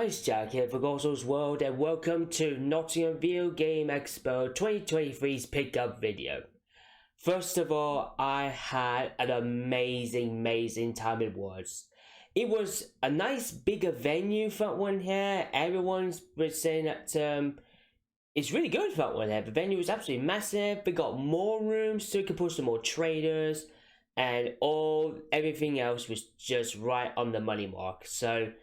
guys, Jack here for Gozo's World and welcome to Nottingham Video Game Expo 2023's pickup video. First of all, I had an amazing time it was. It was a nice bigger venue for one here. Everyone's been saying that it's really good for one here. The venue is absolutely massive. We got more rooms so we could put some more traders and everything else was just right on the money mark. So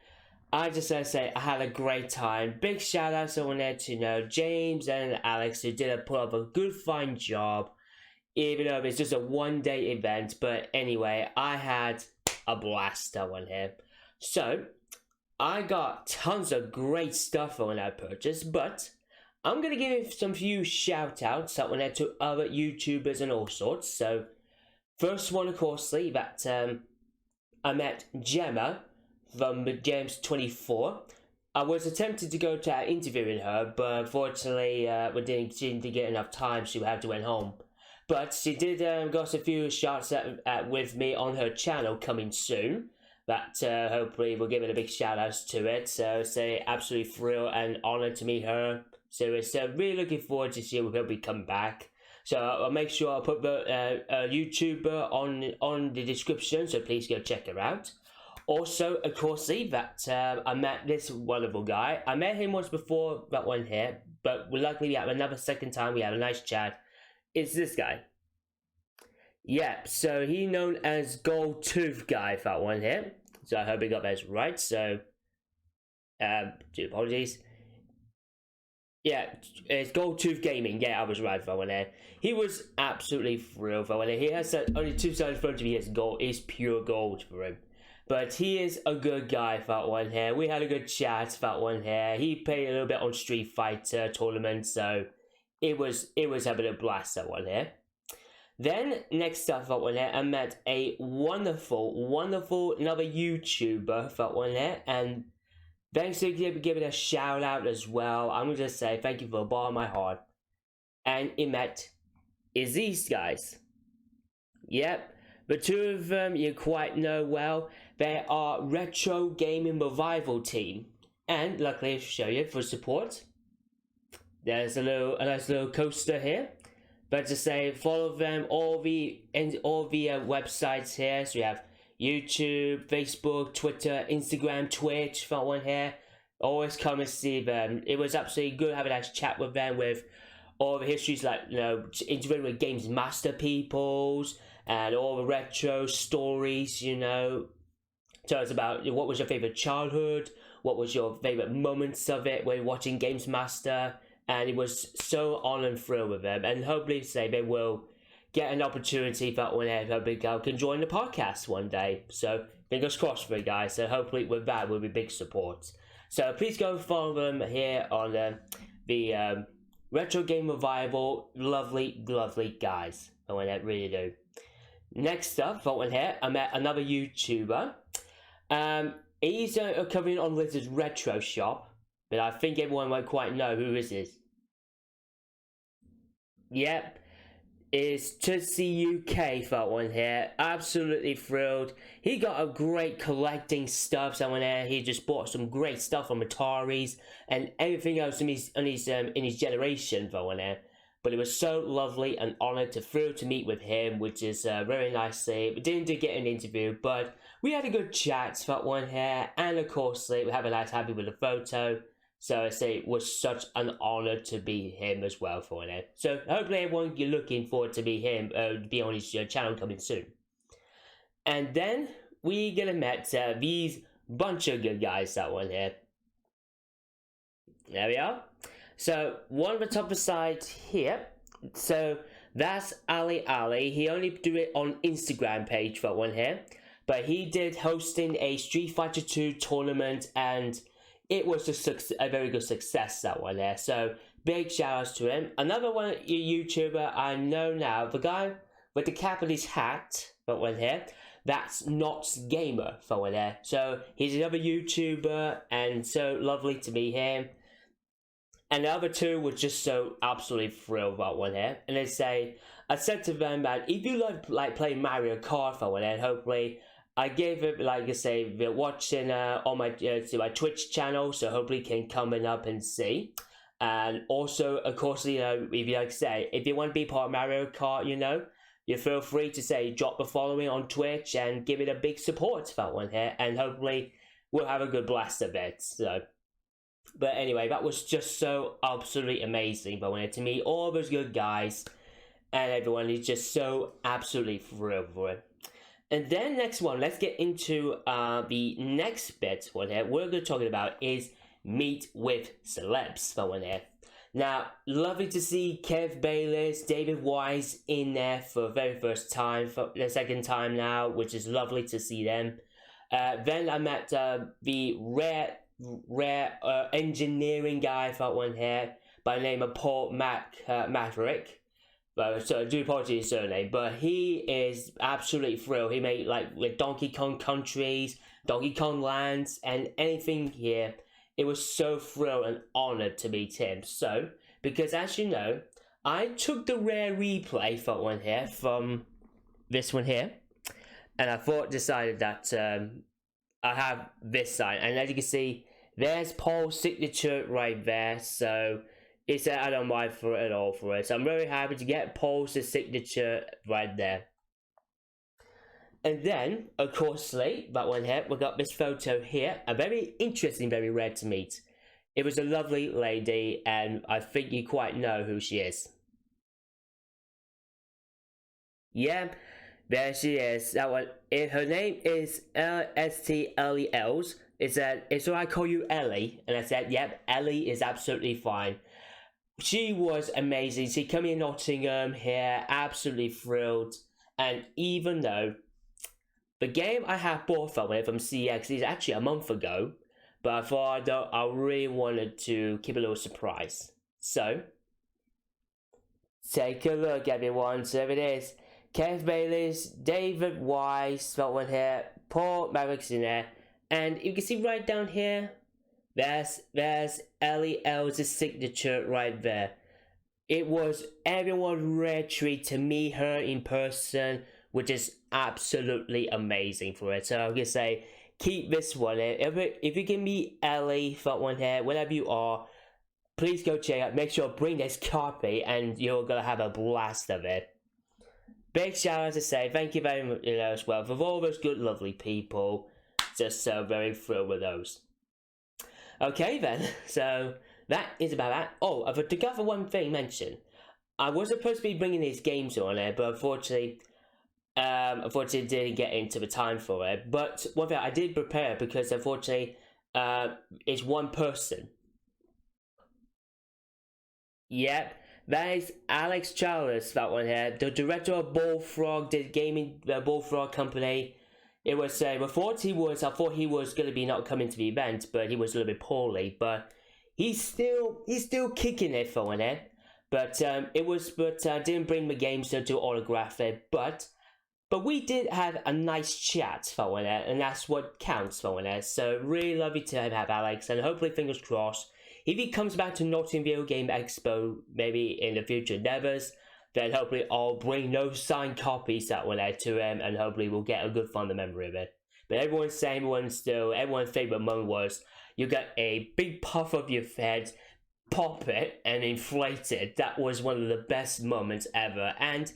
I just want to say I had a great time. Big shout out to someone there to James and Alex who put up a good fine job. Even though it's just a one-day event, but anyway, I had a blast that one here. So I got tons of great stuff when I purchased, but I'm gonna give some few shout outs that went out to other YouTubers and all sorts. So first one, of course, that I met Gemma from James24. I was attempted to go to interviewing her, but unfortunately, we didn't get enough time, so we had to went home. But she did got a few shots with me on her channel coming soon. That hopefully we'll give it a big shout out to it. So say absolutely thrilled and honored to meet her. So it's really looking forward to see when we come back. So I'll make sure I'll put the YouTuber on the description. So please go check her out. Also, of course, that I met this wonderful guy. I met him once before, that one here, but luckily we have another second time. We had a nice chat. It's this guy. Yep, so he known as Gold Tooth Guy, that one here. So I hope he got that right. So, apologies. Yeah, it's Gold Tooth Gaming. Yeah, I was right for that one there. He was absolutely thrilled for that one there. He has only two sides in front of him. He has gold. It's pure gold for him. But he is a good guy for that one here. We had a good chat for that one here. He played a little bit on Street Fighter tournament, so it was having a blast that one here. Then next up that one here, I met a wonderful another YouTuber for that one here, and thanks for giving a shout out as well. I'm gonna just say thank you for the bottom of my heart. And it met is these guys. Yep. The two of them you quite know well. They are Retro Gaming Revival Team, and luckily I'll show you for support. There's a nice little coaster here. But to say follow them all the websites here. So we have YouTube, Facebook, Twitter, Instagram, Twitch. That one here. Always come and see them. It was absolutely good having a nice chat with them with all the histories like interviewing with Games Master peoples. And all the retro stories, Tell us about what was your favorite childhood, what was your favorite moments of it when watching Games Master, and it was so on and through with them. And hopefully, they will get an opportunity that whenever Big Girl can join the podcast one day. So fingers crossed for you guys. So hopefully, with that, will be big support. So please go follow them here on the Retro Game Revival. Lovely guys. I want to really do. Next up, that one here, I met another YouTuber. He's covering on Lizard's Retro Shop, but I think everyone won't quite know who this is. Yep, it's TootyUK, that one here. Absolutely thrilled. He got a great collecting stuff. Someone there, he just bought some great stuff from Ataris and everything else in his generation, that one there. But it was so lovely and thrilled to meet with him, which is very nice. We didn't get an interview, but we had a good chat for that one here. And of course, we have a nice happy with the photo. So I say it was such an honor to be him as well for it. So hopefully everyone, you're looking forward to be him, be on his channel coming soon. And then we gonna met these bunch of good guys that one here. There we are. So one of the top side here, so that's Ali. He only do it on Instagram page for that one here, but he did hosting a Street Fighter 2 tournament, and it was a very good success that one there. So big shout outs to him. Another one YouTuber I know now, the guy with the cap on his hat, that one here. That's NottsGamer for one there. So he's another YouTuber, and so lovely to meet him. And the other two were just so absolutely thrilled about one here. And I said to them that if you like playing Mario Kart for one here, hopefully I gave it, like I say, they're watching on my to my Twitch channel, so hopefully can come up and see. And also, of course, you know, if you like to say, if you want to be part of Mario Kart, you know, you feel free to say drop the following on Twitch and give it a big support to that one here, and hopefully we'll have a good blast of it. So, but anyway, that was just so absolutely amazing. But when to meet all those good guys, and everyone is just so absolutely thrilled for it. And then next one, let's get into the next bit. What we're going to talk about is meet with celebs. That one there. Now, lovely to see Kev Bayless, David Wise in there for the very first time, for the second time now, which is lovely to see them. Then I met the rare engineering guy for that one here by the name of Paul Maverick. So I do apologize his surname, but he is absolutely thrilled. He made like with Donkey Kong Countries, Donkey Kong Lands, and anything here. It was so thrilled and honored to meet him. So, because as you know, I took the rare replay for one here from this one here, and I decided that I have this side, and as you can see, there's Paul's signature right there. So it's I don't mind for it at all for it. So I'm very happy to get Paul's signature right there. And then, of course, that one here, we got this photo here. A very interesting, very rare to meet. It was a lovely lady, and I think you quite know who she is. Yeah, there she is. That one. Her name is STLELs. It's what I call you Ellie, and I said, yep, Ellie is absolutely fine. She was amazing. She came in Nottingham here, absolutely thrilled. And even though the game I have bought from CX is actually a month ago, but I thought I really wanted to keep a little surprise. So, take a look, everyone. So it is Kev Bayless, David Wise, that one here, Paul Maverick's in there, and you can see right down here, there's Ellie L's signature right there. It was everyone's rare treat to meet her in person, which is absolutely amazing for it. So I'm gonna say, keep this one. If you can meet Ellie for that one here, whenever you are, please go check out. Make sure bring this copy, and you're gonna have a blast of it. Big shout out to say thank you very much, as well for all those good, lovely people. Just so very thrilled with those. Okay then, so that is about that. Oh, I forgot one thing mentioned. I was supposed to be bringing these games on there, but unfortunately didn't get into the time for it. But one thing I did prepare, because unfortunately it's one person. Yep, that is Alex Charles, that one here, the director of Bullfrog, the gaming Bullfrog company. It was I thought he was going to be not coming to the event, but he was a little bit poorly. But he's still kicking it for one here. But I didn't bring the game so to autograph it. But we did have a nice chat for one here, and that's what counts for one here. So really lovely to have Alex, and hopefully fingers crossed, if he comes back to Nottingham Video Game Expo maybe in the future endeavors, then hopefully I'll bring those signed copies that one out to him, and hopefully we'll get a good fun memory of it. But everyone's saying everyone's favourite moment was you got a big puff of your head, pop it, and inflate it. That was one of the best moments ever. And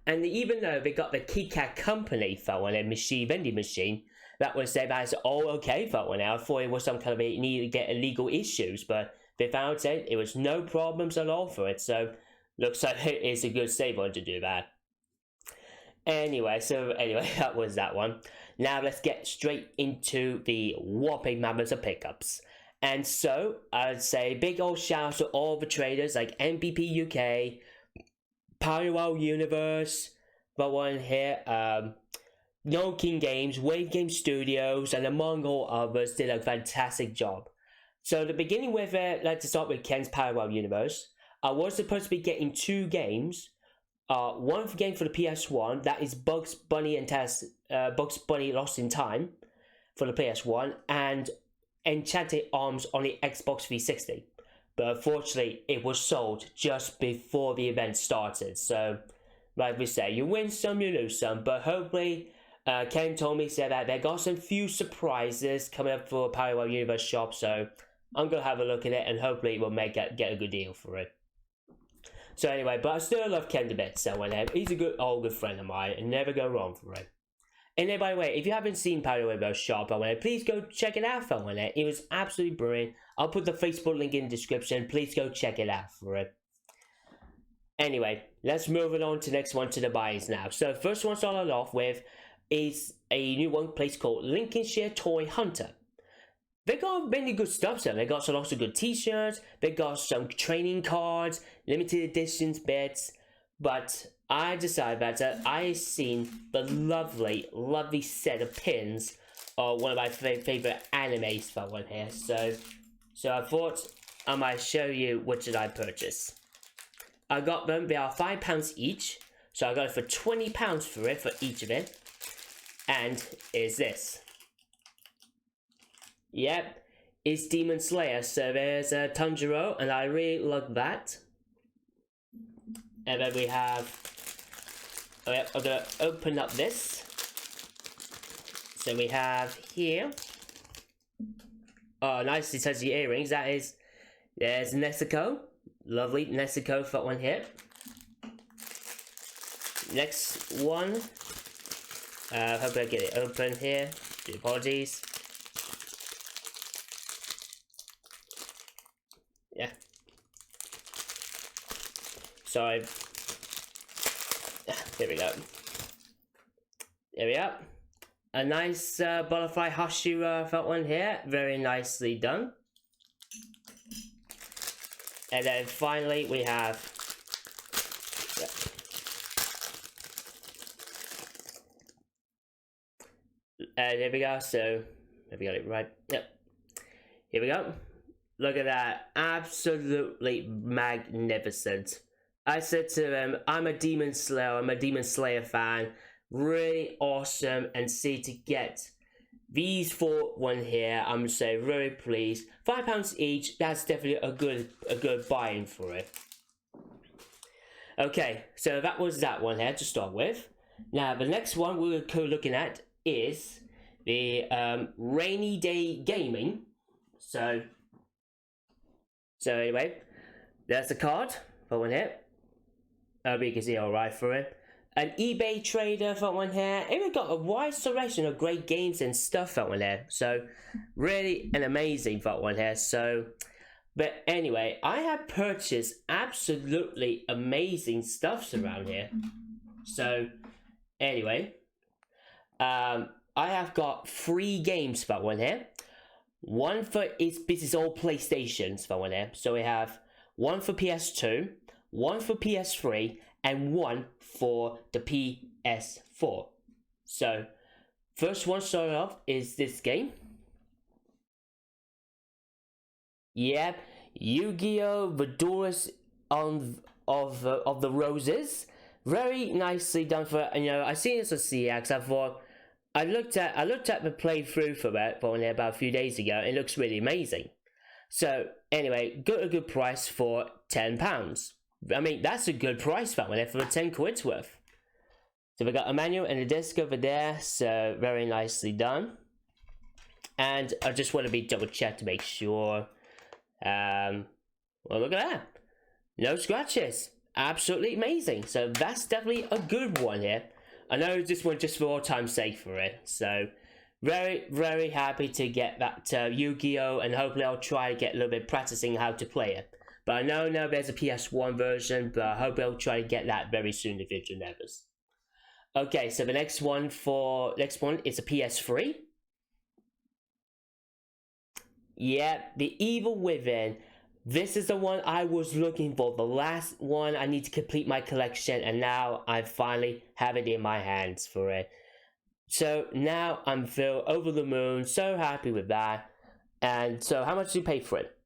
even though they got the KitKat company for one, a vending machine, that was said as all okay for one. I thought it was some kind of need to get illegal issues, but they found it was no problems at all for it. So looks like it's a good save one to do that. Anyway, that was that one. Now let's get straight into the whopping mammoths of pickups. And so I'd say big old shout out to all the traders like MVP UK, Parallel Universe, that one here, No King Games, Wave Game Studios, and among all others did a fantastic job. So the beginning with let's start with Ken's Parallel Universe. I was supposed to be getting two games. One game for the PS1, that is Bugs Bunny Lost in Time for the PS1, and Enchanted Arms on the Xbox 360. But unfortunately, it was sold just before the event started. So, like we say, you win some, you lose some. But hopefully, Ken told me, said that they got some few surprises coming up for Parallel Universe shop, so I'm gonna have a look at it and hopefully we'll get a good deal for it. So anyway, but I still love Ken a bit, so he's a good friend of mine and never go wrong for it. And then, by the way, if you haven't seen Parallel Universe shop, please go check it out for it. It was absolutely brilliant. I'll put the Facebook link in the description. Please go check it out for it. Anyway, let's move it on to the next one, to the buys now. So first one to start off with is a new one place called Lincolnshire Toy Hunter. They got many good stuff, so they got some lots of good t-shirts, they got some training cards, limited editions bits, but I decided that I seen the lovely set of pins of one of my favorite animes for one here, so I thought I might show you what did I purchase. I got them, they are £5 each, so I got it for £20 for each of it, and is this. Yep, it's Demon Slayer, so there's a Tanjiro, and I really love that. And then we have, I'm gonna open up this. So we have here, oh, nicely touchy earrings, there's Nezuko, lovely Nezuko for one here. Next one, hope I get it open here, apologies. Yeah. Sorry. There we go. There we go. A nice butterfly Hashira felt one here. Very nicely done. And then finally we have... there we go. So, have we got it right? Yep. Here we go. Look at that, absolutely magnificent. I said to them, I'm a Demon Slayer fan, really awesome, and see to get these four one here, I'm gonna say very pleased. £5 each, that's definitely a good buy-in for it. Okay, so that was that one here to start with. Now the next one we're looking at is the Rainy Day Gaming. So anyway, there's the card for one here. You can see alright for it. An eBay trader for one here. And we've got a wide selection of great games and stuff for one here. So really an amazing for one here. So, but anyway, I have purchased absolutely amazing stuffs around here. So anyway, I have got 3 games for one here. One for this is all PlayStations for one here. So we have one for PS2, one for PS3, and one for the PS4. So first one started off is this game. Yep, Yu-Gi-Oh! The Doors of the Roses. Very nicely done for, you know, I seen this on CX. I thought I looked at the playthrough for it about a few days ago. It looks really amazing. So anyway, got a good price for £10. I mean, that's a good price for one for 10 quid's worth. So we got a manual and a disc over there. So very nicely done. And I just want to be double checked to make sure. Well, look at that. No scratches. Absolutely amazing. So that's definitely a good one here. I know this one just for all time's sake for it. So very happy to get that Yu-Gi-Oh! And hopefully I'll try to get a little bit practicing how to play it. But I know now there's a PS1 version, but I hope I'll try to get that very soon in the future endeavors. Okay, so the next one is a PS3. Yeah, The Evil Within. This is the one I was looking for. The last one I need to complete my collection, and now I finally have it in my hands for it. So now I'm feel over the moon, so happy with that. And so how much did you pay for it?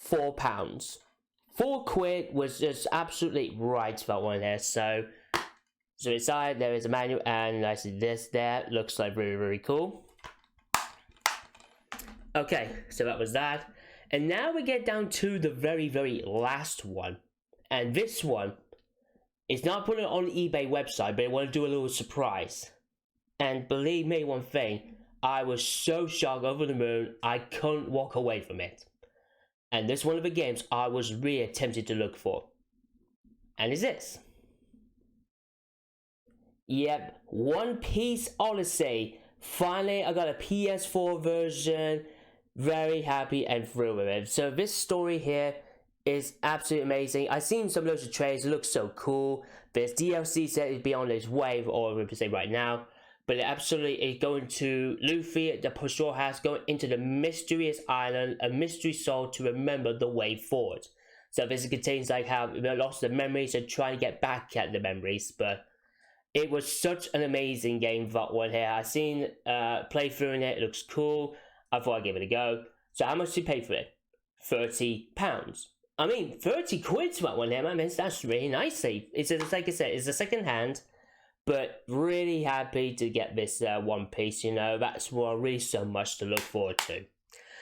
£4. 4 quid was just absolutely right for that one there. So inside there is a manual, and I see this there looks like very cool. Okay, so that was that. And now we get down to the very last one. And this one is not put it on the eBay website, but I want to do a little surprise. And believe me one thing, I was so shocked, over the moon, I couldn't walk away from it. And this is one of the games I was really tempted to look for. And it's this. Yep, One Piece Odyssey. Finally, I got a PS4 version. Very happy and thrilled with it. So this story here is absolutely amazing. I've seen some loads of trailers. It looks so cool. There's DLC said it'd be on its way, or we can say right now. But it absolutely is going to Luffy, the Straw Hats, going into the mysterious island, a mystery soul to remember the way forward. So this contains like how we lost the memories and trying to get back at the memories. But it was such an amazing game, that one here. I've seen playthrough in it. It looks cool. I thought I'd give it a go. So how much did you pay for it? £30. I mean, 30 quid for that one here, man. That's really nicely. It's like I said, it's a second hand, but really happy to get this One Piece. You know, that's what really so much to look forward to.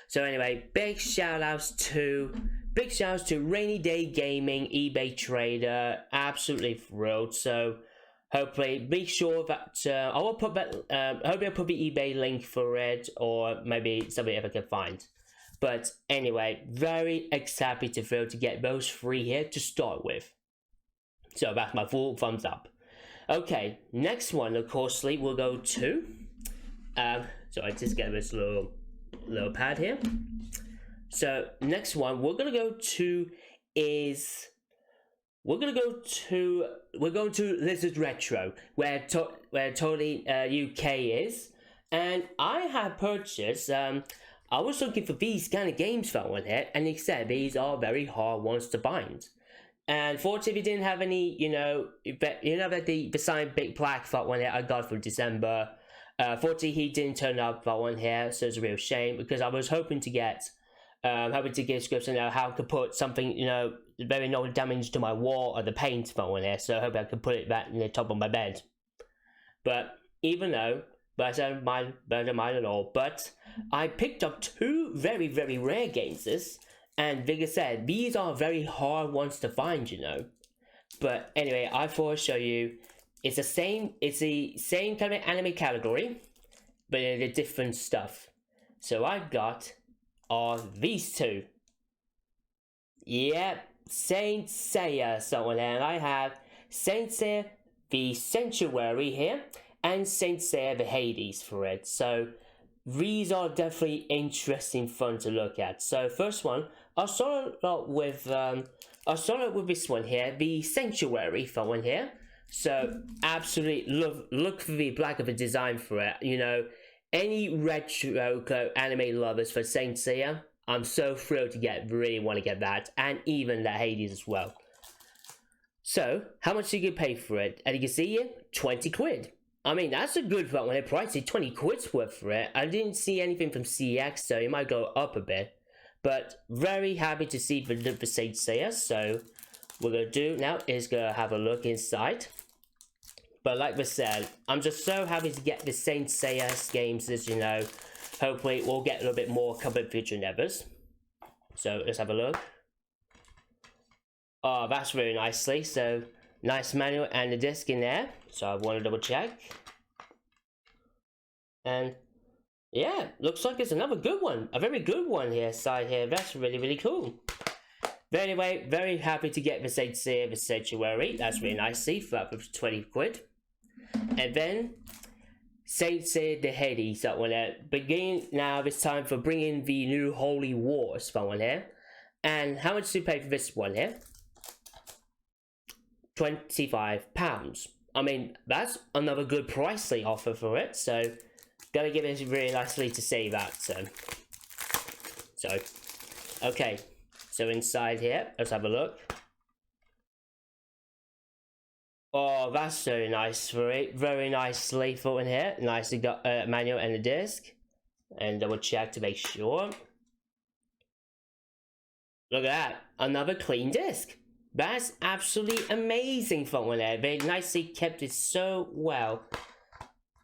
So anyway, big shout outs to Rainy Day Gaming, eBay trader. Absolutely thrilled. So hopefully, be sure that I will put that. Hopefully, I'll put the eBay link for it, or maybe somebody ever can find. But anyway, very happy to feel to get those 3 here to start with. So that's my full thumbs up. Okay, next one, of course, we'll go to. So I just get this little pad here. So next one we're gonna go to is. We're going to Lizard Retro, where TootyUK is, and I have purchased. I was looking for these kind of games for one here, and he said these are very hard ones to bind. And fortunately, we didn't have any, that the signed big plaque for one here I got for December. Fortunately, he didn't turn up for one here, so it's a real shame, because I was hoping to get. Hoping to give scripts on how I could put something, very no damage to my wall or the paint for one here. So I hope I could put it back in the top of my bed. But even though, better mind at all. But I picked up 2 very, very rare games. And like I said, these are very hard ones to find, But anyway, I thought I'd show you. It's the same kind of anime category, but in a different stuff. So I got these 2. Yep, Saint Seiya, someone, and I have Saint Seiya the Sanctuary here, and Saint Seiya the Hades for it. So these are definitely interesting, fun to look at. So first one, I'll start out with this one here, the Sanctuary for one here. So absolutely look for the black of a design for it. Any retro anime lovers for Saint Seiya, I'm so thrilled to really want to get that, and even the Hades as well. So, how much did you pay for it? And you can see here, 20 quid. I mean, that's a good one when they priced it, 20 quid's worth for it. I didn't see anything from CX, so it might go up a bit. But very happy to see the Saint Seiya, so what we're going to do now is going to have a look inside. But like I said, I'm just so happy to get the Saint Seiya games, hopefully we'll get a little bit more coming future endeavors. So let's have a look. Oh, that's very nicely. So nice manual and the disc in there. So I want to double check. And yeah, looks like it's another good one. A very good one here, side here. That's really, really cool. But anyway, very happy to get the Saint Seiya the Sanctuary. That's really nicely for that with 20 quid. And then Saint Seiya the Hades, that one there. Beginning now, it's time for bringing the new Holy Wars, that one here. And how much do you pay for this one here? £25. I mean, that's another good price they offer for it, so gotta give it really nicely to say that. So okay, so inside here, let's have a look. Oh, that's very nice for it. Very nicely put in here. Nicely got a manual and a disc. And double check to make sure. Look at that. Another clean disc. That's absolutely amazing for one there. They nicely kept it so well.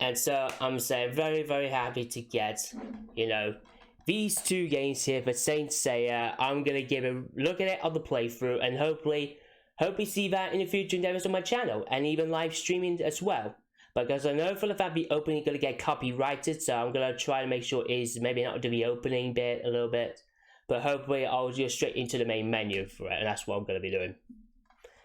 And so I'm saying very, very happy to get, these 2 games here for Saint Seiya. I'm going to give a look at it on the playthrough and hopefully see that in the future endeavors on my channel and even live streaming as well. but because I know for the fact the opening is going to get copyrighted, so I'm going to try to make sure it's maybe not do the opening bit a little bit, but hopefully I'll go straight into the main menu for it, and that's what I'm going to be doing.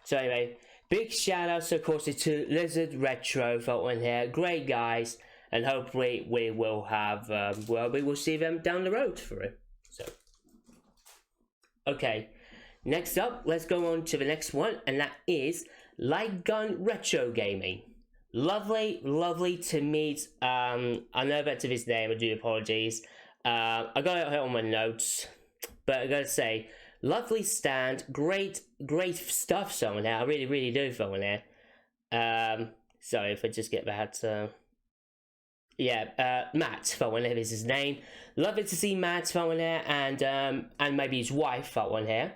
So anyway, big shout outs of course to Lizard Retro for one here, great guys, and hopefully we will have, well, we will see them down the road for it. So, okay, next up, let's go on to the next one, and that is Light Gun Retro Gaming. Lovely to meet, I know better his name, I do apologies. I got it on my notes, but I gotta say, lovely stand, great stuff someone here, I really do someone here. Sorry if I just get that, yeah, Matt someone here is his name. Lovely to see Matt someone here, and maybe his wife someone here.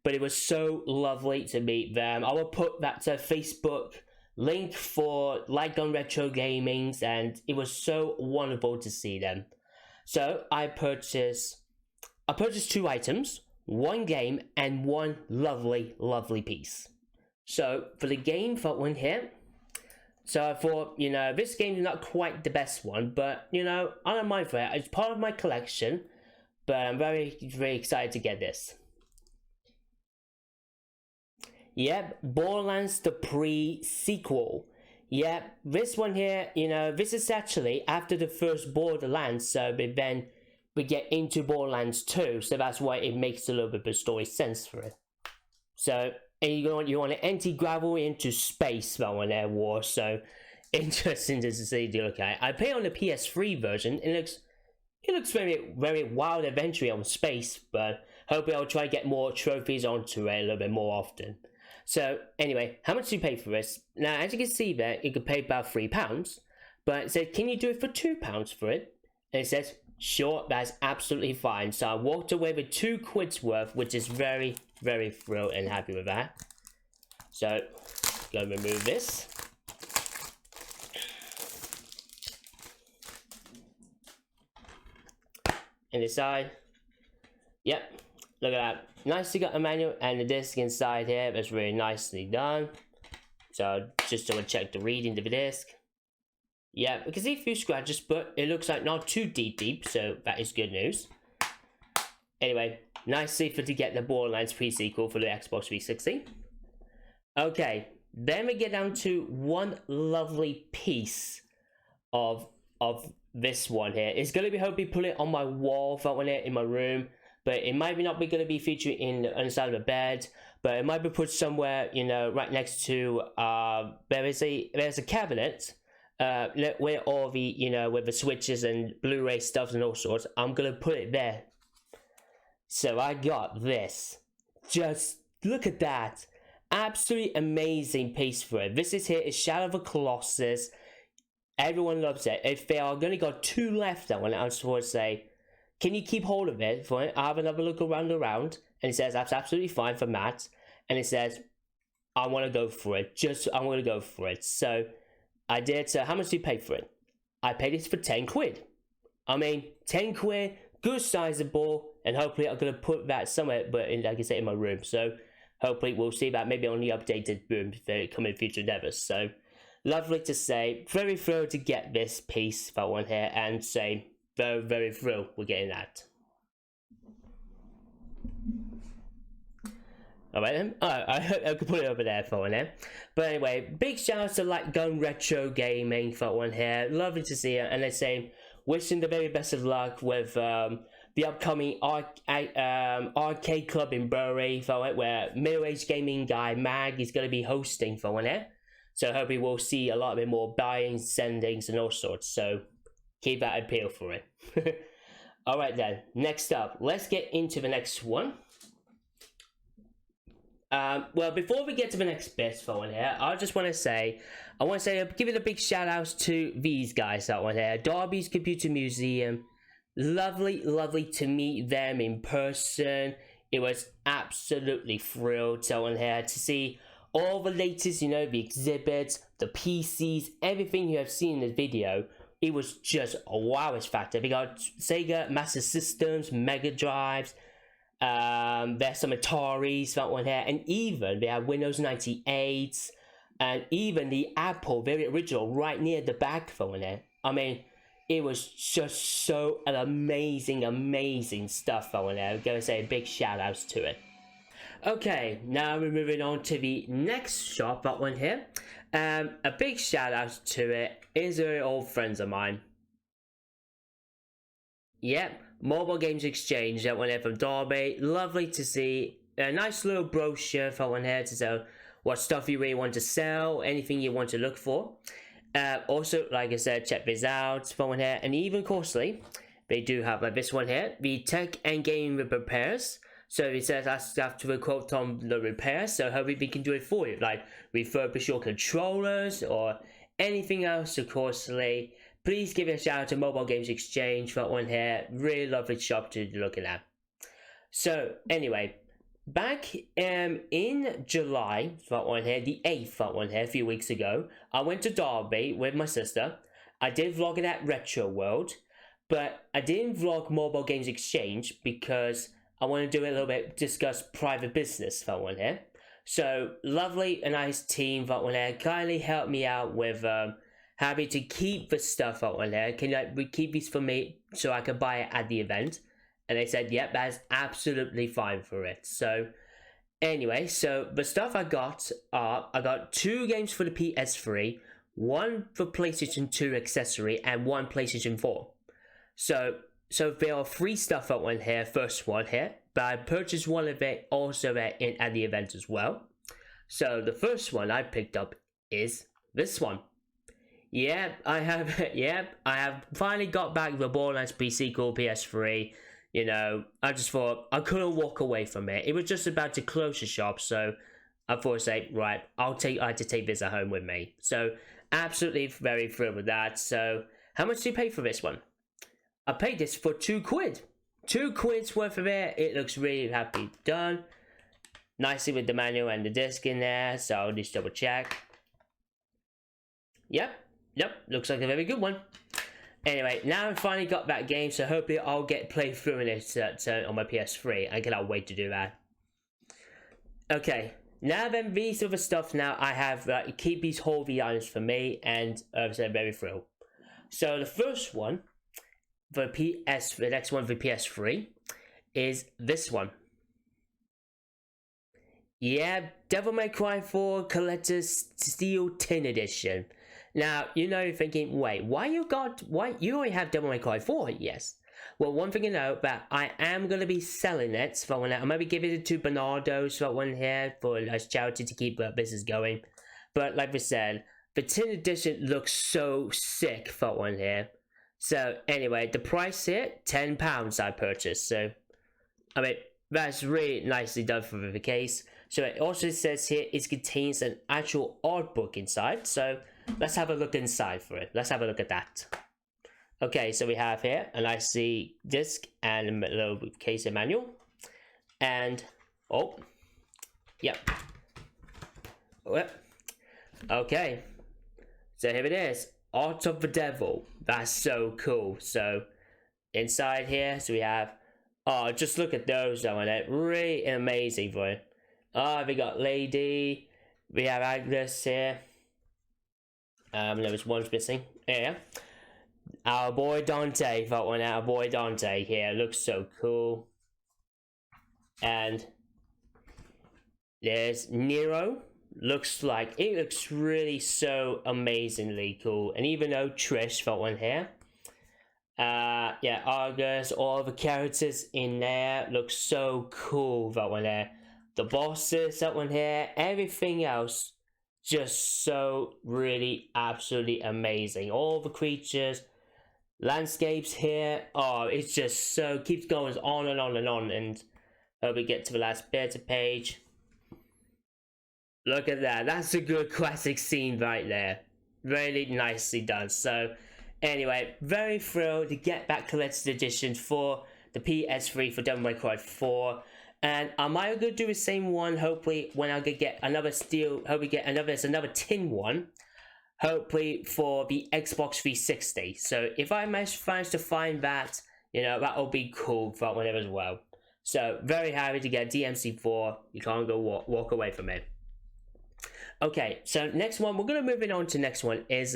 But it was so lovely to meet them. I will put that Facebook link for Light Gun Retro Gaming, and it was so wonderful to see them. So I purchased 2 items, 1 game, and 1 lovely piece. So for the game for one here, so I thought, you know, this game is not quite the best one, but you know, I don't mind for it. It's part of my collection, but I'm very excited to get this. Yep, Borderlands the pre-sequel. Yep, this one here, you know, this is actually after the first Borderlands, so but then we get into Borderlands 2, so that's why it makes a little bit of story sense for it. So, and you want to anti-gravel into space that one there war, so interesting to see to look at. I play on the PS3 version, it looks very wild adventure on space, but hopefully I'll try to get more trophies onto it a little bit more often. So anyway, how much do you pay for this? Now, as you can see there, you could pay about £3, but it said, can you do it for £2 for it? And it says, sure, that's absolutely fine. So I walked away with £2 worth, which is very thrilled and happy with that. So, gonna remove this. And inside, yep, look at that. Nicely got a manual and the disc inside here. That's really nicely done. So just to check the reading of the disc. Yeah, we can see a few scratches, but it looks like not too deep, so that is good news. Anyway, nicely for to get the Borderlands pre-sequel for the Xbox 360. Okay, then we get down to one lovely piece of this one here. It's gonna be hopefully put it on my wall, that one here in my room. But it might not be going to be featured in the inside of the bed, but it might be put somewhere, you know, right next to there's a cabinet where all the, you know, with the switches and Blu-ray stuff and all sorts. I'm gonna put it there. So I got this. Just look at that, absolutely amazing piece for it. This is here is Shadow of the Colossus. Everyone loves it. If they are gonna got 2 left, I just want to say, can you keep hold of it for it? I have another look around, and it says that's absolutely fine for Matt, and it says I want to go for it. I want to go for it. So I did. So how much do you pay for it? I paid it for £10. I mean, £10, good sizable, and hopefully I'm gonna put that somewhere, but like I said, in my room. So hopefully we'll see that maybe on the updated room for the coming future endeavors. So lovely to say, very thrilled to get this piece, that one here, and say. Very thrilled we're getting that. Alright then, I hope I could put it over there for one there. But anyway, big shout out to Light Gun Retro Gaming for one here. Lovely to see it, and they're saying, wishing the very best of luck with the upcoming arcade club in Bury for it, where middle-aged gaming guy Mag is going to be hosting for one here. So I hope we will see a lot bit more buying, sendings, and all sorts. So keep that appeal for it. Alright then, next up, let's get into the next one. Well, before we get to the next bit for one here, I just want to say, give it a big shout out to these guys that one here. Derby's Computer Museum. Lovely to meet them in person. It was absolutely thrilled to one here to see all the latest, you know, the exhibits, the PCs, everything you have seen in the video. It was just a wow-ish factor. We got Sega Master Systems, Mega Drives, there's some Ataris, that one here, and even we have Windows 98, and even the apple, very original, right near the back phone there. I mean, it was just so an amazing stuff phone there. I'm gonna say a big shout outs to it. Okay, now we're moving on to the next shop, that one here. A big shout out to it is very old friends of mine. Yep, Mobile Games Exchange, that one here from Derby. Lovely to see. A nice little brochure for one here to sell what stuff you really want to sell, anything you want to look for. Also, like I said, check this out for one here. And even costly, they do have like this one here, the tech and game repairs. So it says I have to quote on the repairs, so hopefully we can do it for you, like refurbish your controllers or anything else so costly. Please give it a shout out to Mobile Games Exchange for that one here. Really lovely shop to be looking at. So anyway, back in July for that one here, the 8th for that one here, a few weeks ago, I went to Derby with my sister. I did vlog it at Retro World, but I didn't vlog Mobile Games Exchange because I want to do it a little bit, discuss private business for that one here. So lovely, a nice team for that one here. Kindly help me out with having to keep the stuff for that one here. Can you keep these for me so I can buy it at the event? And they said, yep, that's absolutely fine for it. So anyway, so the stuff I got are, I got 2 games for the PS3, 1 for PlayStation 2 accessory, and 1 PlayStation 4. So there are 3 stuff at one here, first one here, but I purchased one of it also at the event as well. So the first one I picked up is this one. Yep, I have finally got back the Borderlands PC called PS3. You know, I just thought I couldn't walk away from it. It was just about to close the shop, so I thought, say, right, I had to take this at home with me. So absolutely very thrilled with that. So how much do you pay for this one? I paid this for £2. £2 worth of it. It looks really happy done. Nicely with the manual and the disc in there. So I'll just double check. Yep. Looks like a very good one. Anyway, now I finally got that game, so hopefully I'll get played through it on my PS3. I cannot wait to do that. Okay, now then, these other stuff now I have keep these whole items for me, and I'm very thrilled. So the first one, the next one for PS3 is this one. Yeah, Devil May Cry 4 Collector's Steel Tin Edition. Now, you know, you're thinking, wait, why you already have Devil May Cry 4? Yes. Well, one thing you know, that I am going to be selling it for one. I'm going to be giving it to Bernardo's for one here for a charity to keep the business going. But like we said, the tin edition looks so sick for one here. So anyway, the price here, £10 I purchased. So, I mean, that's really nicely done for the case. So it also says here it contains an actual art book inside. So let's have a look inside for it. Let's have a look at that. Okay, so we have here a nice disc and a little case of manual. And, oh, yep. Okay, so here it is. Art of the Devil. That's so cool. So inside here, so we have, oh, just look at those on it. Really amazing for it. Oh, we got Lady. We have Agnes here. There was one's missing. Yeah. Our boy Dante. That one, our boy Dante here. Looks so cool. And there's Nero. Looks really so amazingly cool. And even though Trish, that one here. Yeah, Argus, all the characters in there looks so cool. That one there. The bosses, that one here. Everything else, just so really absolutely amazing. All the creatures, landscapes here. Oh, it's just so keeps going on and on and on. And hope we get to the last beta page. Look at that. That's a good classic scene right there. Really nicely done. So anyway, very thrilled to get that collector's edition for the PS3 for Devil May Cry 4. And am I going to do the same one, hopefully, when I get another another tin one, hopefully for the Xbox 360. So if I manage to find that, you know, that'll be cool for that one as well. So very happy to get DMC4. You can't go walk away from it. Okay, so next one, we're gonna move on to next one is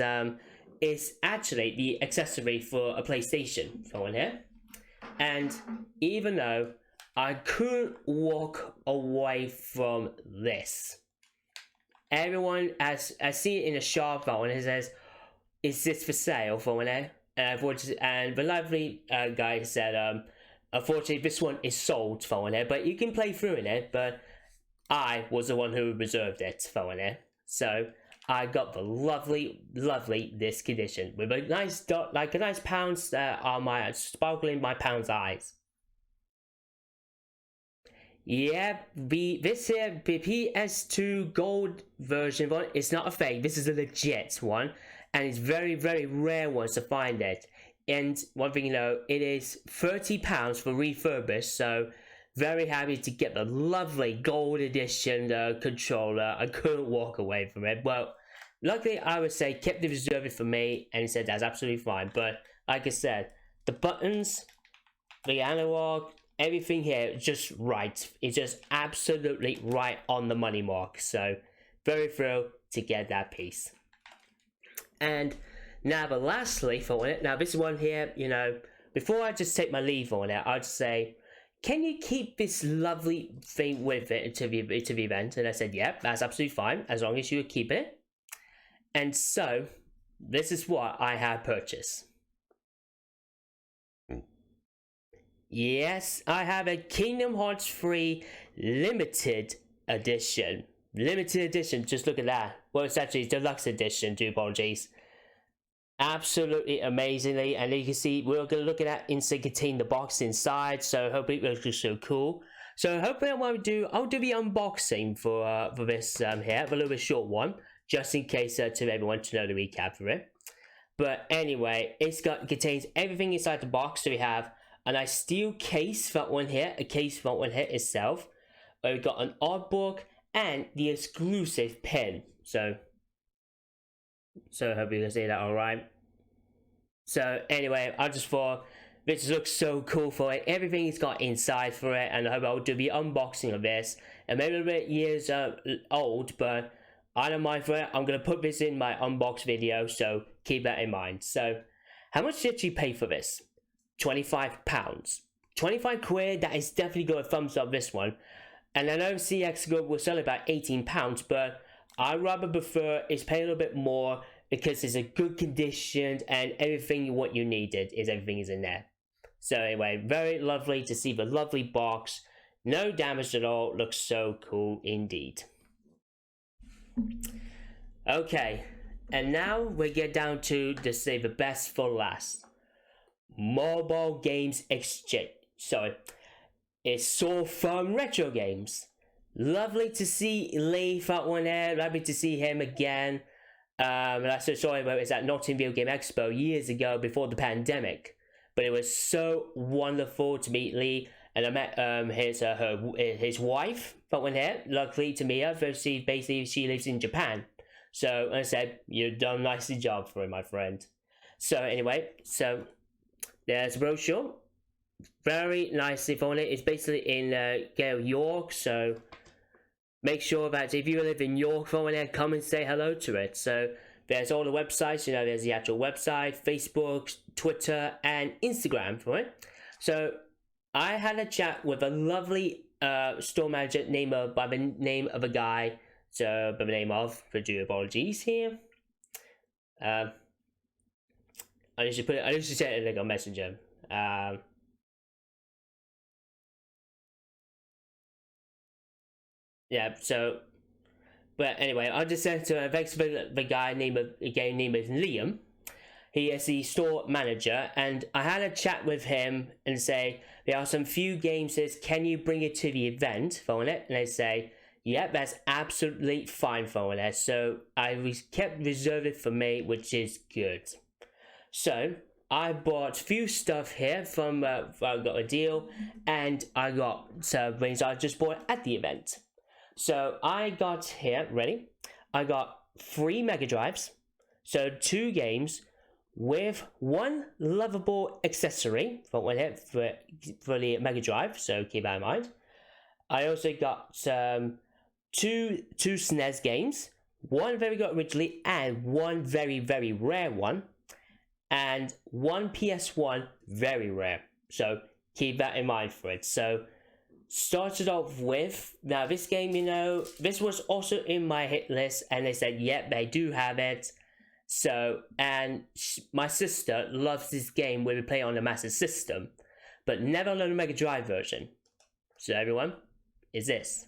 actually the accessory for a PlayStation phone here. And even though I couldn't walk away from this, everyone has seen it in a shop phone and it says, "Is this for sale?" phone there. And the lovely guy said, "Unfortunately, this one is sold phone there, but you can play through in it." But I was the one who reserved it phone there, so I got the lovely disc edition with a nice dot, like a nice pounds on my sparkling my pound's eyes. Yeah, this here, the PS2 gold version one, it's not a fake. This is a legit one, and it's very rare ones to find it. And one thing you know, it is £30 for refurbished. So very happy to get the lovely gold edition controller. I couldn't walk away from it. Well, luckily I would say kept it reserved for me, and he said that's absolutely fine. But like I said, the buttons, the analog, everything here is just right. It's just absolutely right on the money mark. So very thrilled to get that piece. And now, but lastly for it, now this one here, you know, before I just take my leave on it, I'd say, can you keep this lovely thing with it to the event? And I said, yep, that's absolutely fine, as long as you keep it. And so, this is what I have purchased. Yes, I have a Kingdom Hearts 3 limited edition. Limited edition, just look at that. Well, it's actually deluxe edition, do apologies. Absolutely amazingly, and you can see we're going to look at that inside contain the box inside, so hopefully it looks so cool. So hopefully I'll do the unboxing for this here, a little bit short one, just in case to everyone to know the recap for it. But anyway, contains everything inside the box. So we have a nice steel case for that one here, a case for that one here itself. We've got an art book and the exclusive pin. So I hope you can see that all right. So anyway, I just thought this looks so cool for it. Everything it's got inside for it, and I hope I'll do the unboxing of this. And maybe a bit years old, but I don't mind for it. I'm gonna put this in my unbox video, so keep that in mind. So, how much did you pay for this? £25. 25 quid. That is definitely got a thumbs up. This one, and I know CX Go will sell about £18, but I rather prefer is pay a little bit more because it's a good condition and everything what you needed is everything is in there. So anyway, very lovely to see the lovely box, no damage at all. Looks so cool indeed. Okay, and now we get down to save the best for last. Mobile games exchange. Sorry, it's so fun retro games. Lovely to see Lee that one there. Lovely to see him again. I so sorry about it at Nottingham Game Expo years ago before the pandemic, but it was so wonderful to meet Lee, and I met his wife that one here. Luckily to meet her, she lives in Japan. So I said, "You've done nicely job for him, my friend." So anyway, so there's a brochure, very nicely on it. It's basically in York, so make sure that if you live in York over there, come and say hello to it. So there's all the websites, you know, there's the actual website, Facebook, Twitter, and Instagram for it. So I had a chat with a lovely store manager by the name of a guy. So by the name of, for due apologies here. I used to say it like a messenger. Yeah, so, but anyway, I just sent to the guy named Liam. He is the store manager, and I had a chat with him and say there are some few games. Says, can you bring it to the event? Phone it, and they say, yeah, that's absolutely fine. Phone it. So I kept reserved for me, which is good. So I bought few stuff here from I got a deal, and I got things I just bought at the event. So I got here, ready? I got 3 Mega Drives, so 2 games with 1 lovable accessory for the Mega Drive, so keep that in mind. I also got 2 SNES games, one very good originally, and one very, very rare one, and one PS1 very rare. So keep that in mind for it. So started off with, now this game, you know, this was also in my hit list, and they said, yep, they do have it. So, and my sister loves this game where we play on the Master System, but never on the Mega Drive version. So everyone, is this.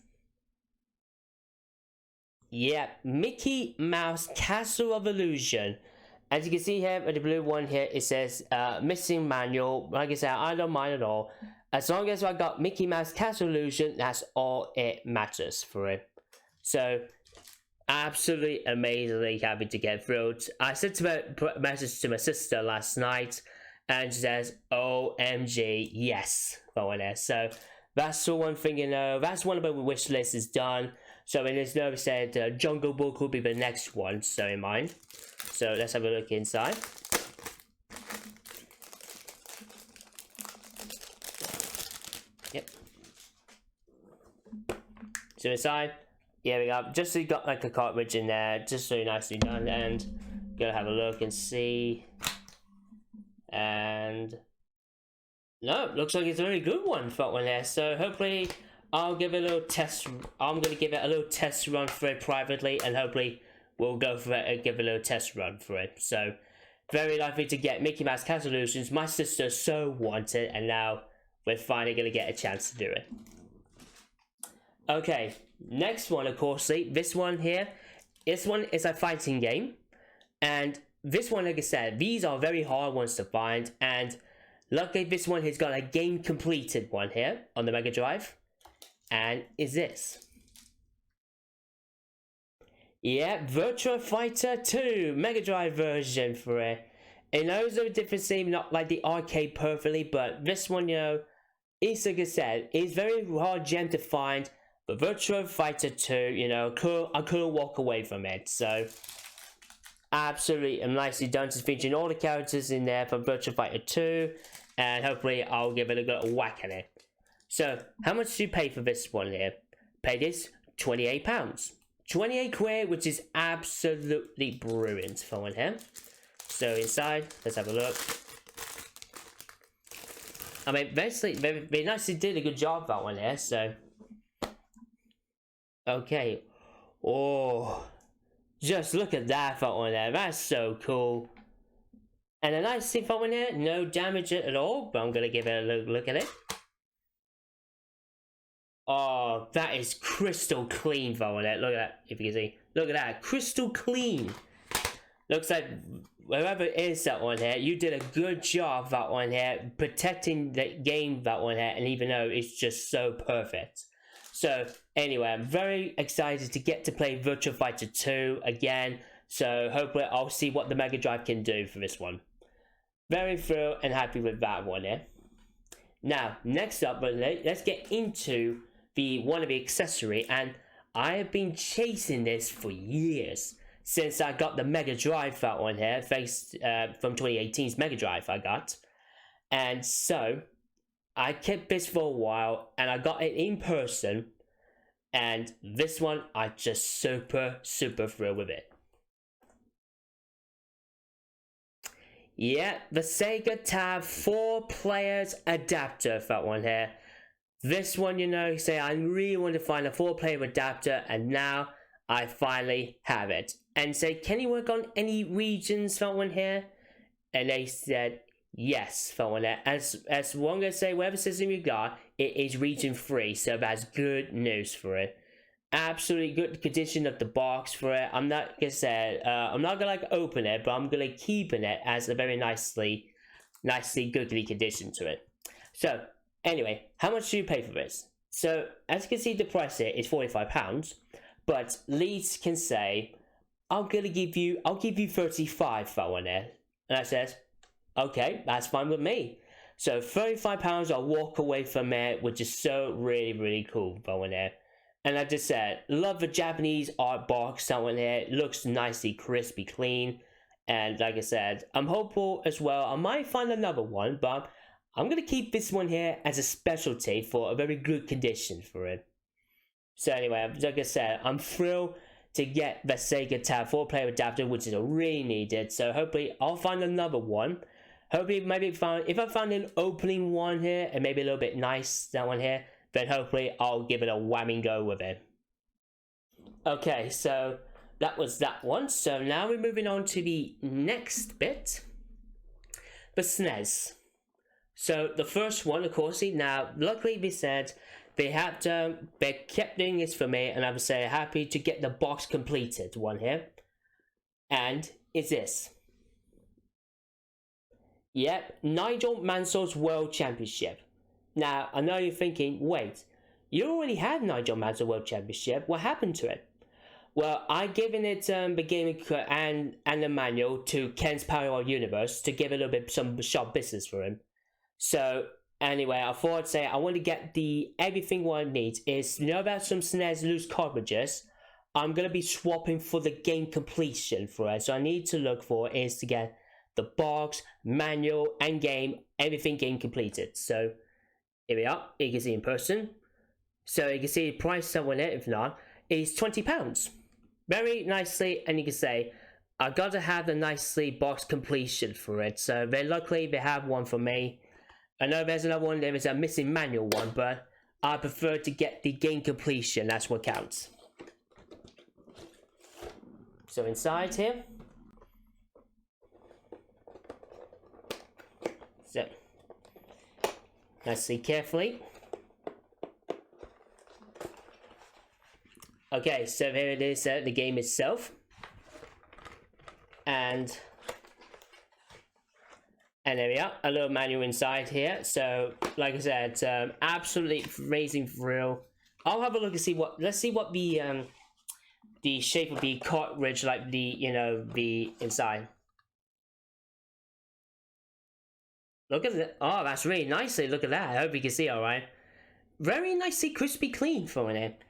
Yeah, Mickey Mouse Castle of Illusion. As you can see here, with the blue one here, it says missing manual. Like I said, I don't mind at all. As long as I got Mickey Mouse Castle Illusion, that's all it matters for it. So, absolutely amazingly happy to get through it. I sent a message to my sister last night, and she says, OMG, yes, going there. So, that's the one thing, you know, that's one of my wish list is done. So, in this note, it said Jungle Book will be the next one, so in mind. So, let's have a look inside. Yep. So inside, yeah, we got just so you got like a cartridge in there, just so nicely done, and gonna have a look and see. And no, looks like it's a very good one for one there. So hopefully, I'll give it a little test. I'm gonna give it a little test run for it privately, and hopefully we'll go for it and give it a little test run for it. So very likely to get Mickey Mouse Castle Illusions. My sister so wanted, and now we're finally gonna get a chance to do it. Okay, next one, of course, this one here. This one is a fighting game, and this one, like I said, these are very hard ones to find, and luckily this one has got a game completed one here on the Mega Drive, and is this. Yeah, Virtua Fighter 2 Mega Drive version for it. It knows the difference, not like the arcade perfectly, but this one, you know, is like I said, is very hard gem to find. But Virtua Fighter 2, you know, I couldn't walk away from it. So, absolutely nicely done, just featuring all the characters in there from Virtua Fighter 2. And hopefully, I'll give it a good whack at it. So, how much do you pay for this one here? Pay this £28. 28 quid, which is absolutely brilliant for one here. So, inside, let's have a look. I mean, basically, they nicely did a good job that one there, so. Okay. Oh, just look at that one there. That's so cool. And a nice thing for one there, no damage at all, but I'm gonna give it a look at it. Oh, that is crystal clean for one there. Look at that, if you can see. Look at that, crystal clean. Looks like whoever it is that one here, you did a good job that one here, protecting the game that one here, and even though it's just so perfect. So anyway, I'm very excited to get to play Virtua Fighter 2 again. So hopefully I'll see what the Mega Drive can do for this one. Very thrilled and happy with that one here. Now, next up, let's get into one of the accessory. And I have been chasing this for years. Since I got the Mega Drive that one here, thanks from 2018's Mega Drive I got. And so I kept this for a while, and I got it in person, and this one, I just super thrilled with it. Yeah, the Sega Tab 4 players adapter, that one here. This one, you know, say I really want to find a 4-player adapter, and now I finally have it. And say, can you work on any regions, that one here? And they said, yes, for one there. As long as say whatever system you got, it is region free, so that's good news for it. Absolutely good condition of the box for it. I'm not gonna say I'm not gonna like open it, but I'm gonna keep it as a very nicely goodly condition to it. So anyway, how much do you pay for this? So as you can see, the price here is £45, but Leeds can say, I'll give you 35 for one there, and I says, okay, that's fine with me. So £35, I'll walk away from it, which is so really cool for one there. And I just said, love the Japanese art box that one there. It looks nicely crispy clean. And like I said, I'm hopeful as well. I might find another one, but I'm going to keep this one here as a specialty for a very good condition for it. So anyway, like I said, I'm thrilled to get the Sega Tab 4-player adapter, which is really needed. So hopefully I'll find another one. Hopefully maybe if I find an opening one here and maybe a little bit nice, that one here, then hopefully I'll give it a whamming go with it. Okay, so that was that one. So now we're moving on to the next bit, the SNES. So the first one, of course, now luckily they said they kept doing this for me, and I would say happy to get the box completed one here. And it's this. Yep, Nigel Mansell's World Championship. Now, I know you're thinking, wait, you already had Nigel Mansell World Championship. What happened to it? Well, I've given it the gaming and the manual to Ken's Parallel Universe to give it a little bit some sharp business for him. So anyway, I thought I'd say I want to get everything what I need is, you know about some SNES loose cartridges. I'm gonna be swapping for the game completion for it. So I need to look for is to get the box, manual, and game, everything game completed. So here we are. You can see in person. So you can see the price somewhere there, if not, is £20. Very nicely, and you can say I gotta have the nicely box completion for it. So very luckily they have one for me. I know there's another one, there is a missing manual one, but I prefer to get the game completion, that's what counts. So inside here, so nicely carefully. Okay, so here it is, the game itself, and there we are, a little manual inside here. So like I said, absolutely amazing thrill. I'll have a look and see let's see what the shape of the cartridge, like the inside. Look at that. Oh, that's really nicely. Look at that. I hope you can see all right. Very nicely crispy clean for it.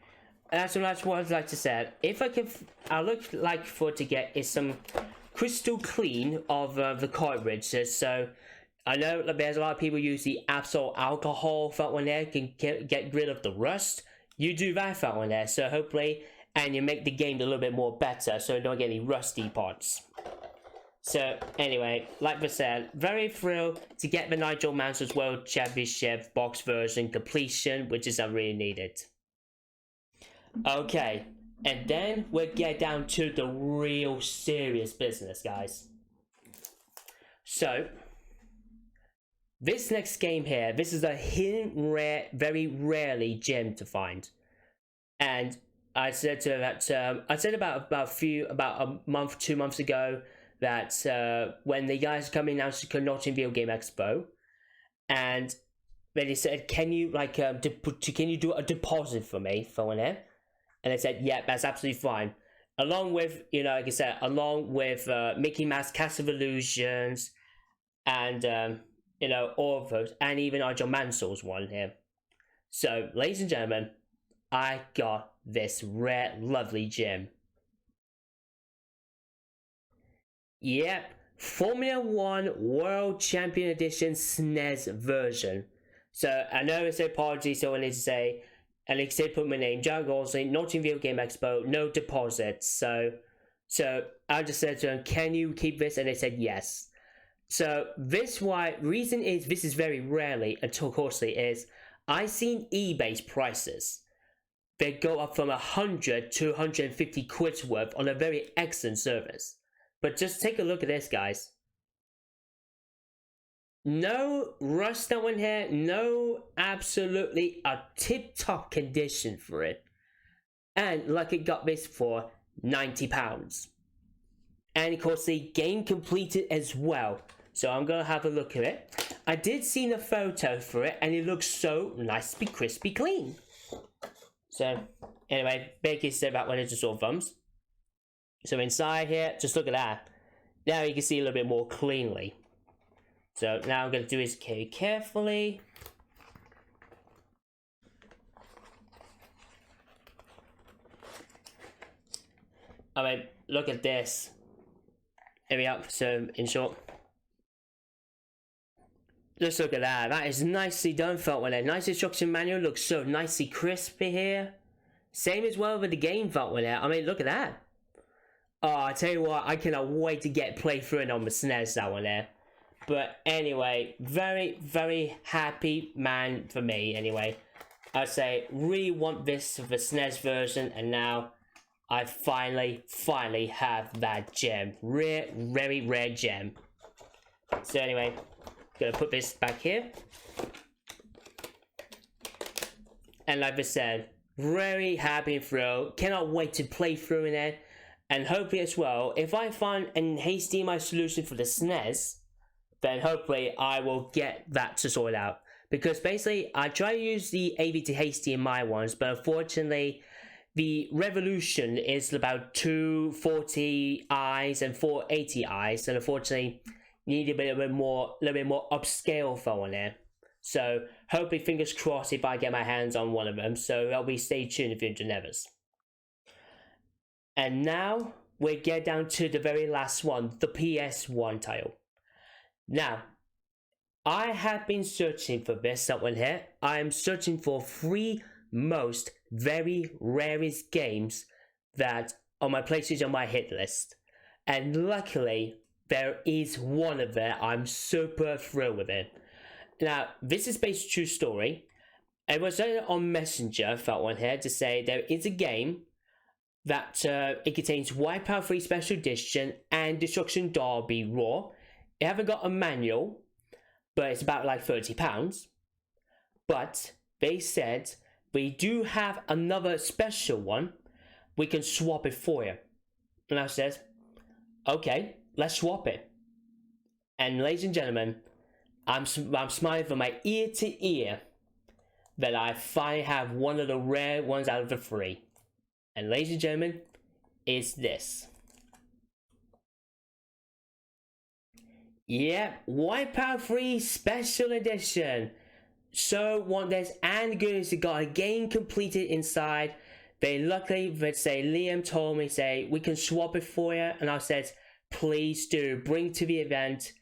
That's what I'd like to say. If I can, I look like for to get is some crystal clean of the cartridges. So I know that there's a lot of people use the Absol alcohol for one there, can get rid of the rust. You do that for one there. So hopefully, and you make the game a little bit more better, so you don't get any rusty parts. So anyway, like I said, very thrilled to get the Nigel Mansell's World Championship box version completion, which is really needed. Okay, and then we'll get down to the real serious business, guys. So this next game here, this is a hidden rare, very rarely gem to find, and I said to that I said about a month, 2 months ago that when the guys come in announced the Nottingham Video Game Expo, and then he said, can you can you do a deposit for me for one here? And I said, yeah, that's absolutely fine. Along with, like I said, along with Mickey Mouse Castle of Illusions, and all of those, and even Nigel Mansell's one here. So, ladies and gentlemen, I got this rare, lovely gem. Yep, Formula 1 World Champion Edition SNES version. So I know it's apologies, so I need to say, and like I said, put my name, John Gosling, Nottingham Video Game Expo, no deposits. So I just said to them, can you keep this? And they said yes. So reason is this is very rarely and too costly is I've seen eBay's prices. They go up from 100 to 150 quid's worth on a very excellent service. But just take a look at this, guys. No rust on here, no, absolutely a tip-top condition for it. And like it got this for £90. And of course the game completed as well. So I'm gonna have a look at it. I did see the photo for it and it looks so nicely crispy clean. So anyway, Baker said about when it's just all thumbs. So inside here, just look at that. Now you can see a little bit more cleanly. So now I'm going to do is carefully. I mean, look at this. Here we are. So in short, just look at that. That is nicely done, felt when a nice instruction manual looks so nicely crispy here. Same as well with the game felt with it. I mean, look at that. Oh, I tell you what, I cannot wait to get playthrough it on the SNES, that one there. But anyway, very happy man for me, anyway. I'd say, really want this for the SNES version, and now I finally have that gem. Very rare gem. So anyway, gonna put this back here. And like I said, very happy and thrilled. Cannot wait to play through in it. And hopefully as well, if I find an HDMI solution for the SNES, then hopefully I will get that to sort out. Because basically, I try to use the AV to HDMI ones, but unfortunately, the resolution is about 240i's and 480i's, and unfortunately, you need a little bit more upscale phone there. So hopefully, fingers crossed, if I get my hands on one of them. So I'll be stay tuned if you're into nevers. And now we get down to the very last one, the PS1 title. Now, I have been searching for this one here. I am searching for 3 most very rarest games that on my PlayStation on my hit list. And luckily, there is one of them. I'm super thrilled with it. Now, this is based on true story. It was on Messenger, felt one here, to say there is a game that it contains Wipeout 3 Special Edition and Destruction Derby Raw. It haven't got a manual, but it's about like £30. But they said we do have another special one. We can swap it for you. And I said, okay, let's swap it. And ladies and gentlemen, I'm smiling from my ear to ear that I finally have one of the rare ones out of the 3. And ladies and gentlemen, it's this. Yeah, Wipeout 3 Special Edition. So want this and goodness, it got a game completed inside. They luckily, they say, Liam told me, say, we can swap it for you. And I said, please do, bring to the event.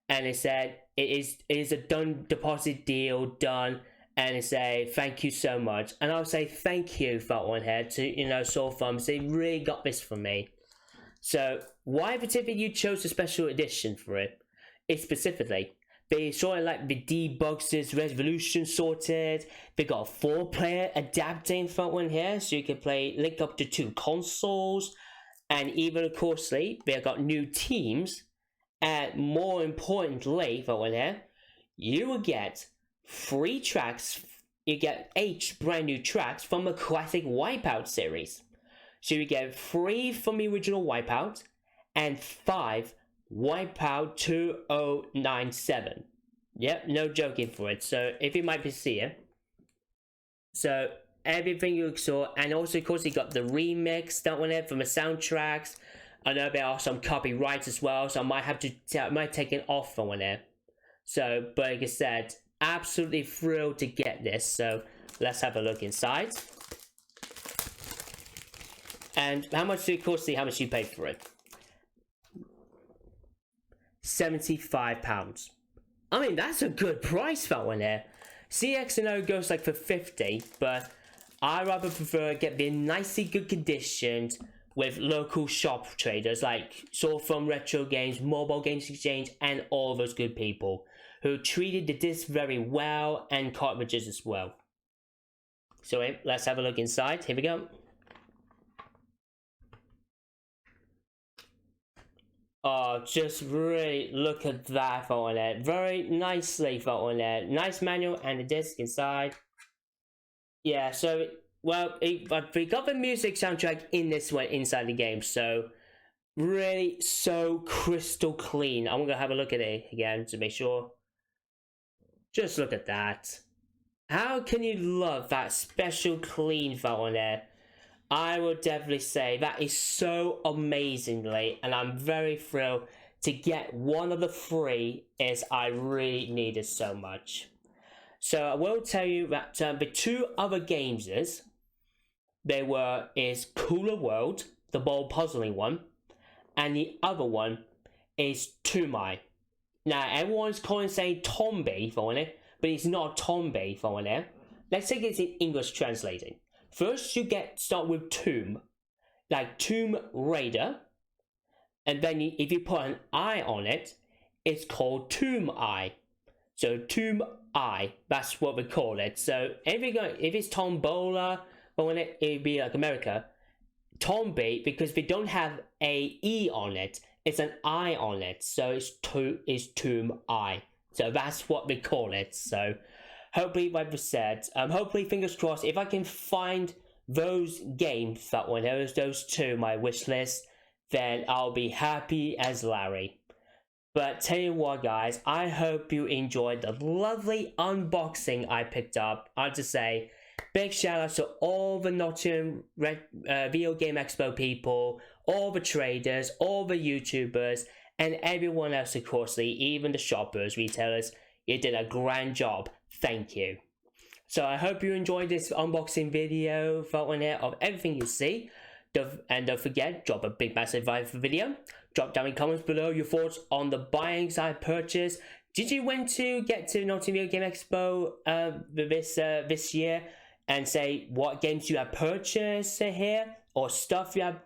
And they said, it is a done deposit deal, done. And they say, thank you so much. And I'll say, thank you, Felt One Head, to, Soul Thumbs. They really got this for me. So, why particularly you chose a special edition for it? It's specifically, they sort of like the debugs resolution sorted. They got a 4-player adapting Felt One here, so you can link up to 2 consoles. And even, of course, they got new teams. And more importantly, Felt One here, you will get 3 tracks, you get 8 brand new tracks from the classic Wipeout series. So you get 3 from the original Wipeout and 5 Wipeout 2097. Yep, no joking for it. So if you might be seeing, so everything you saw, and also of course you got the remix that one there from the soundtracks. I know there are some copyrights as well, so I might take it off from one there. So, but like I said, absolutely thrilled to get this. So let's have a look inside. And how much do you cost? See how much you paid for it? £75. I mean, that's a good price for one there. CXO goes like for 50, but I rather prefer get the nicely good conditions with local shop traders like Soul from Retro Games, Mobile Games Exchange, and all those good people who treated the disc very well and cartridges as well. So let's have a look inside. Here we go. Oh, just really look at that on it. Very nicely on it. Nice manual and the disc inside. Yeah, so well, we got the music soundtrack in this one inside the game, so really so crystal clean. I'm gonna have a look at it again to make sure. Just look at that. How can you love that special clean felt on there? I would definitely say that is so amazingly, and I'm very thrilled to get one of the 3 as I really needed so much. So I will tell you that the 2 other games is Cooler World, the ball puzzling one, and the other one is Tumai. Now everyone's calling saying Tombi for it, but it's not Tombi for it. Let's take it in English translating. first you start with Tomb, like Tomb Raider, and then if you put an I on it, it's called Tomb Eye. So Tomb Eye, that's what we call it. So if it's Tombola, or it'd be like America, Tombi, because we don't have a E on it, it's an I on it, so it's Tomb Eye. So that's what we call it. So hopefully, like we said, hopefully, fingers crossed, if I can find those games that were those two my wish list, then I'll be happy as Larry. But tell you what, guys, I hope you enjoyed the lovely unboxing I picked up. I'll just say, big shout out to all the Nottingham Video Game Expo people, all the traders, all the YouTubers, and everyone else, of course, even the shoppers, retailers. You did a grand job. Thank you. So I hope you enjoyed this unboxing video of everything you see. And don't forget, drop a big massive like for the video. Drop down in comments below your thoughts on the buyings I purchased. Did you want to get to Nottingham Video Game Expo this year and say what games you have purchased here, or stuff you have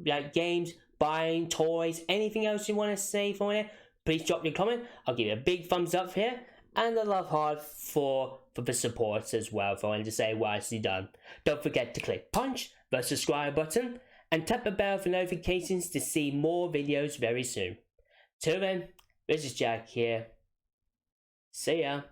like games, buying, toys, anything else you want to say for it? Please drop your comment. I'll give you a big thumbs up here and a love heart for the support as well. For wanting to say what I've done. Don't forget to click punch the subscribe button and tap the bell for notifications to see more videos very soon. Till then, this is Jack here. See ya.